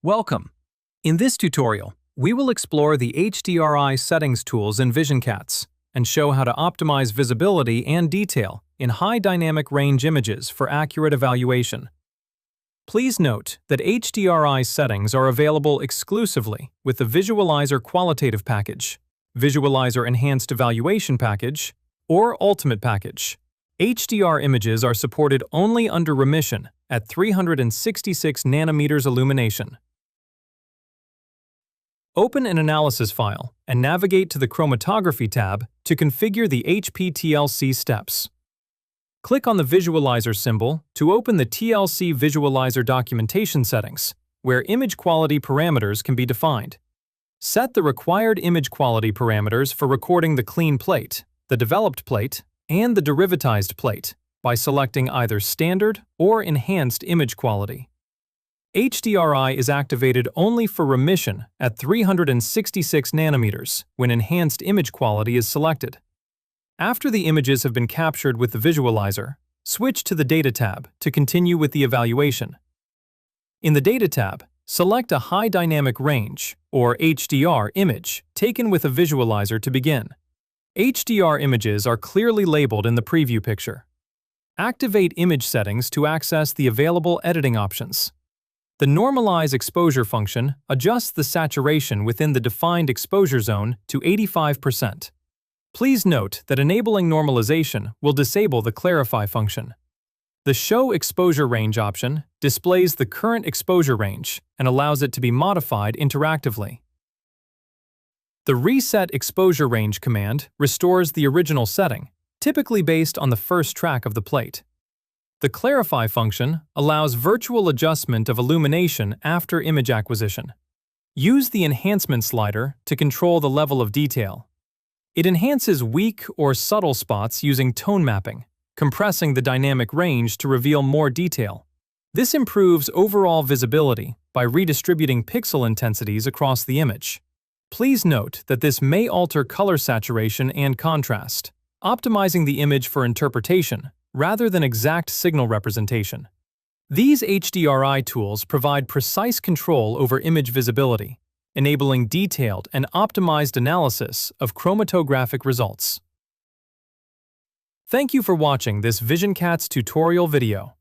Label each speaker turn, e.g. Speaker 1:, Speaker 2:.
Speaker 1: Welcome! In this tutorial, we will explore the HDRI Settings tools in visionCATS and show how to optimize visibility and detail in high dynamic range images for accurate evaluation. Please note that HDRI settings are available exclusively with the Visualizer Qualitative Package, Visualizer Enhanced Evaluation Package, or Ultimate Package. HDR images are supported only under remission at 366 nanometers illumination. Open an analysis file and navigate to the Chromatography tab to configure the HPTLC steps. Click on the Visualizer symbol to open the TLC Visualizer documentation settings, where image quality parameters can be defined. Set the required image quality parameters for recording the clean plate, the developed plate, and the derivatized plate by selecting either Standard or Enhanced Image Quality. HDRI is activated only for remission at 366 nanometers when Enhanced Image Quality is selected. After the images have been captured with the visualizer, switch to the Data tab to continue with the evaluation. In the Data tab, select a High Dynamic Range, or HDR, image taken with a visualizer to begin. HDR images are clearly labeled in the preview picture. Activate Image Settings to access the available editing options. The Normalize Exposure function adjusts the saturation within the defined exposure zone to 85%. Please note that enabling normalization will disable the Clarify function. The Show Exposure Range option displays the current exposure range and allows it to be modified interactively. The Reset Exposure Range command restores the original setting, typically based on the first track of the plate. The Clarify function allows virtual adjustment of illumination after image acquisition. Use the Enhancement slider to control the level of detail. It enhances weak or subtle spots using tone mapping, compressing the dynamic range to reveal more detail. This improves overall visibility by redistributing pixel intensities across the image. Please note that this may alter color saturation and contrast, optimizing the image for interpretation rather than exact signal representation. These HDRI tools provide precise control over image visibility, enabling detailed and optimized analysis of chromatographic results. Thank you for watching this visionCATS tutorial video.